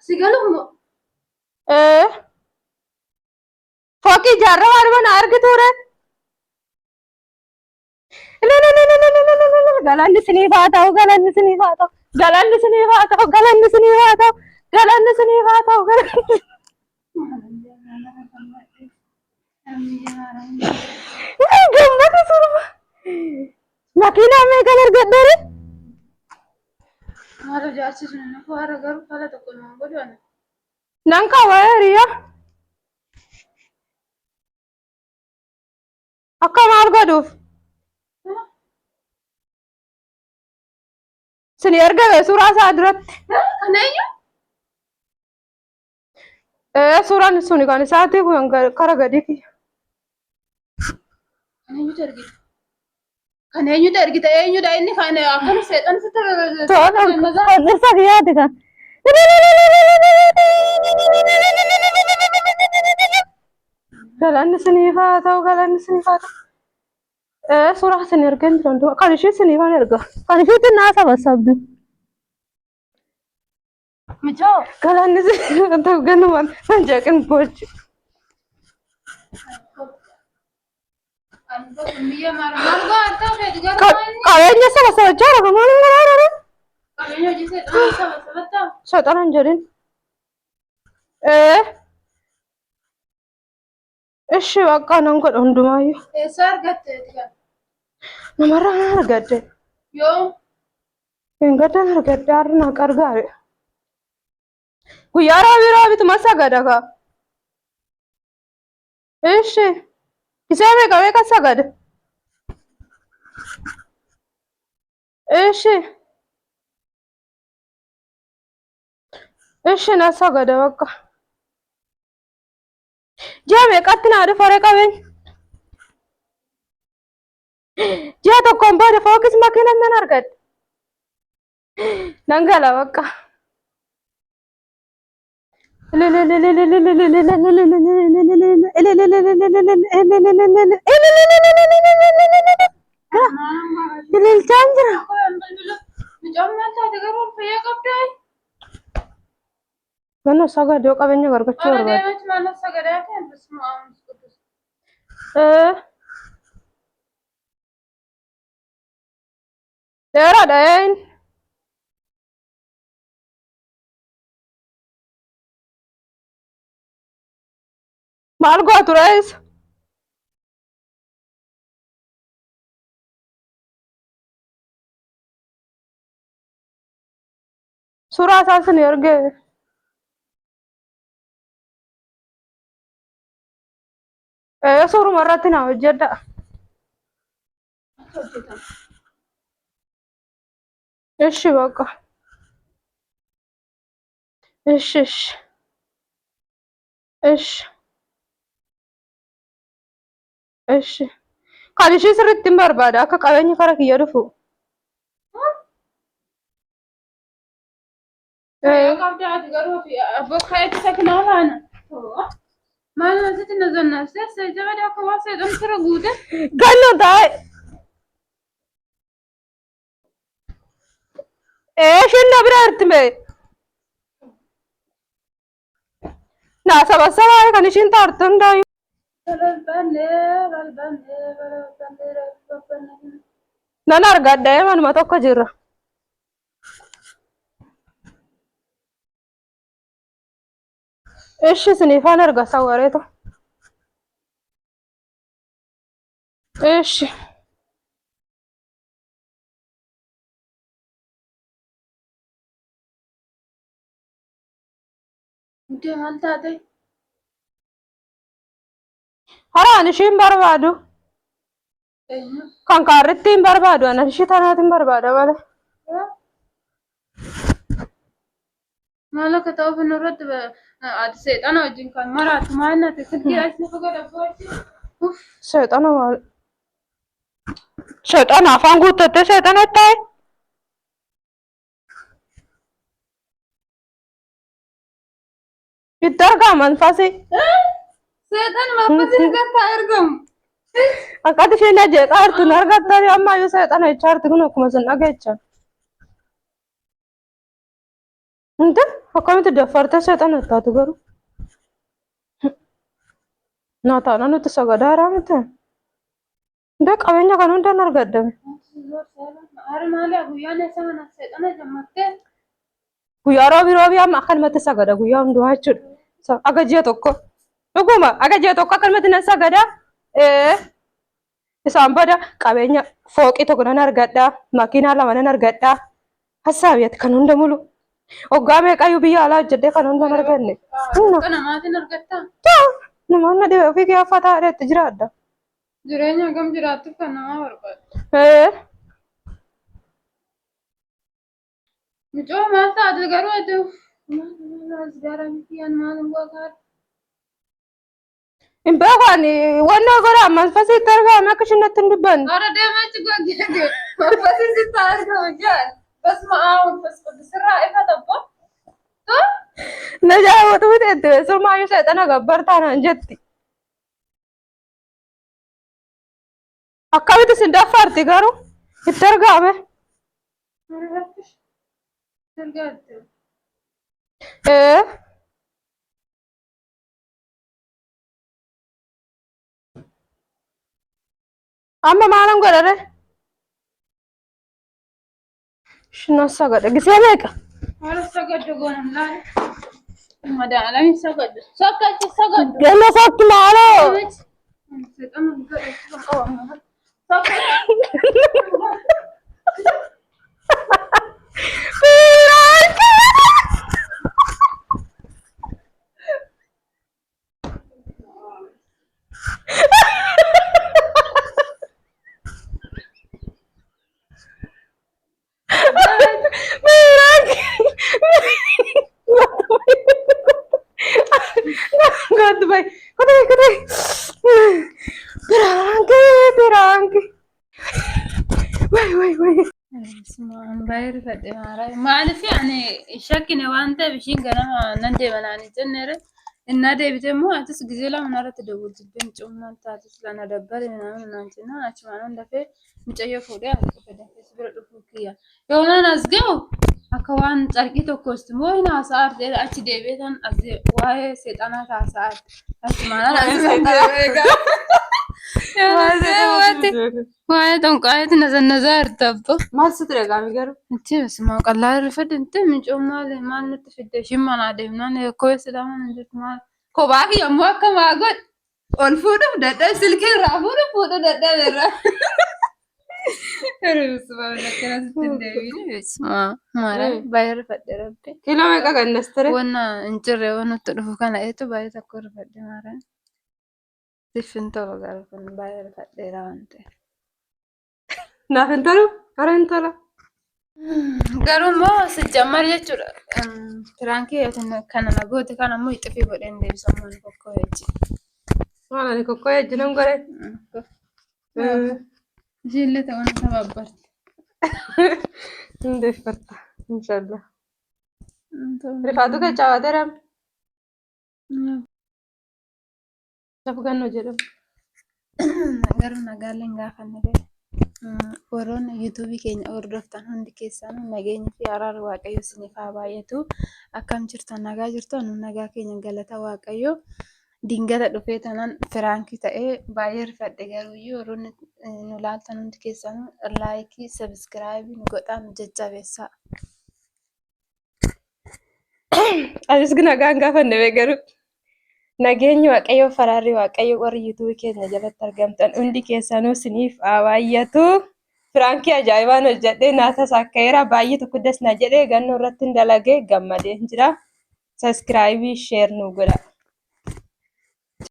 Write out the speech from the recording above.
Sigalumo. Foki jarra warman argiture. Galanni sinifaa ta'u galanni sinifaa ta'u galanni sinifaa ta'u galanni sinifaa ta'u galanni sinifaa ta'u galanni. Gammada surba. Makiinaa meeqan argadheere? Maal jaarsisuu nama faara garuu haala tokko nama godhan. Nan qaba hiriyaa. Akka maal godhuuf? Sini ergame suuraa isaa duratti. Kaneenyu? Suuraan suni kan isaati kun kara gadi kiyya. Kaneenyutu ergite? Kaneenyutu ergite eenyudha inni kan akkana seexan sitti Tola, isa kiyyaati kan. Galanni sinifaa ta'u galanni sinifaa ta'u. Suuraa isin ergan jiran kan ishee sinifaan erga. Kan isheetti naa sabasabdu. Mijoo. Galanni sinifaa ta'u ganumaan kan jeeqin bochi. Biyya maal gaartaa feeti garuu Qabeenya sabasabachaa jira maal hin garaarare? qabeenya hojii seexan sabasabattaa. Seexanan jedhin. Ishi bakka nan godha hundumaayyuu. Eessa argatteeti kan? Namarraa argadde. Yoo. Hin gaddan argadde har'a na qargaare. Guyyaa roobii roobituma sagada ka. Ishi. Isee meeqa meeqa sagada? Ishi. Ishi na sagada bakka. Ji'a meeqatti naa dhufa ree qabeenya? Ji'a tokkoon booda fookis makiinaan nan argadde. Nan gala bakka. Ililchaan jira. Mijaan maal taate garuu fayyaa qabdaa? Mana sagadoo qabeenya gargachuu Mana barbaada. deemati mana sagadaa ta'e bisma aamus qudus. Dheeraadha een. Maal gootu rees? Suuraa isaa isin ergee. Suuruma irratti na hojjedha. Ishi bakka. Ishi. Kan ishee sirriitti hin barbaada akka qabeenya kara kiyya dhufu. Fayyaa qabdaa ati garuu bakka itti sakinaa faana. Maal nasitti na zannaafsee seejjabadee akka waa seexan sira guute. Gannu taa'e. Ishiin na bira jirti mee? Naa sabasabaa kan ishiin taartu hundaayyuu. Nan argadha manuma tokko jirra. Ishi sinifaan erga sawareetu. Ishi. Mudee maal taate? Haraan ishiin barbaadu. Kan kaarritti hin barbaadu anan ishii tanaati hin barbaada malee. Maal akka ta'uuf nurratti ati seexana wajjin kan maraatu maal nati silkii asni fagoodha boochi. Seexana maal? Seexana afaan guuttattee seexana ta'e. Itti argaman fasi. Seexan maffasii gata argamu. Akkati isheen jeeqaa jirtu hin argattani ammayyuu seexana jechaa jirti kun akkuma sin dhageechan. Inte akkamitti daffartee seexana taatu garuu naataan nuti sagadaadhaa miti. Inte qabeenya kan hundaan argadame. Guyyaa roobii amma akkanumatti sagada guyyaa hundumaa jechuudha. Aga ji'a tokko. Dhuguma aga ji'a tokko akkanumatti nan sagada. Isaan booda qabeenya fooqii tokko nan argadha. Makiinaa lama nan argadha. Hassaabiyyatti kan hunda mulu. Waggaa meeqayyuu biyya alaa hojjedhee kan hunda hin arganne. Namaatiin argattaa? Namoonni dhibee ofii gaafa taa'eetti jiraadha. Jireenya hagam jiraattuuf kan namaa barbaadu. Mucoo maal taate garuu aduu maal gaara miti an maal hin gogaara. Hin beekan wannoo godhaa manfasiitti argame akka ishiin hin dubbanne. Ara deemachi goggee manfasiitti argamu jaan basma aawun sirraa ifa tabbo. Na jaawwatu miteetti surmaayyuu seexana gabbartaa naan jetti. Akkamitti si daffarti garuu itti argame. Amma maalan godhare? Shina sagada gisee meeqa? Haala sagadda goonam laale. Madaalami sagadda. Sokkachi sagadda. Ganna sokki maaloo. Seexana godha qabamu. Sokkachi. Goodbye. Piranki. Wai. Bayir fadhi maaraa. Maaliif ani shakkine waan ta'eef ishiin ganama nan deemananii jenneere. Innaa deebite immoo atis gizee lama narratti dawwalchibbeen cummaan taatis lana dabbale namni naan jennaan achumaan dafee mucayyoo fuudhee as dhufe dafee bira dhufuu kiyya. Yoonaan as ga'u akka waan carqii tokkos immoo hin haasa'aarte achi deebi'eetan waa'ee seexanaa haasa'aarte. Achumaan waa'ee xonqaayeeti nazannazaa artabbo. Maal sitti dhagaame garuu? Achi basimaa qallaa irra fedhinte miicoo maal nutti fidde ishiin manaa deemnaan koye silaaman hin jirtu maal. Kophaa kiyya immoo akka maa godhe ol fuudhuuf dadhabe silkii irraa fuudhu dadhabe irraa. Basimaa akkana sitti hin deebiine basimaa maaraa baay'ee rifadhe rabbi. Kiiloo meeqa gannas ture? Wanna hin jirre waan nutti dhufu kana eetu baay'ee tokko rifadhe maaraa. Siffin tolu garuu kun baay'ee rifadheera waan ta'eef. Naaf hin tolu? Gara hin tola. Garuu immoo si jammar jechuudha. Firaankii kana nagooti kana immoo ixifii godhee hin deebisamu ani kokkoo jechi. Waan ani kokkoo jechi nan godhe. Ishiillee ta'uu na sababbarti. Hin deeffatta. Inshaallah. Rifaatu qaccaawateera. Lafa gannoo jedhamu. Garuu nagaaleen gaafanne ta'e. Warroonni yuutuubii keenya hordoftan hundi keessaan nageenyi fi araarri waaqayyo isiniif haa baay'atu. Akkam jirtan nagaa jirtu nagaa keenya galata waaqayyo. Dingata dhufee tanan firaankii ta'ee baay'ee rifadhe garuuyyuu warroonni nu laaltan hundi keessaan laayikii sabiskiraayibii nu godhaa nu jajjabeessaa. Anis nagaan gaafanne garuu. Nageenyi waaqayyo faraarri waaqayyo warri yuutuubii keenya jalatti argamtan hundi keessanuu isiniif haa baay'atu. Firaankii ajaa'ibaan hojjedhee naatas akka heera baay'ee tokko das na jedhee gannoo irratti hin dalagee gammadee jira. Sabiskiraayibii sheer nu godha.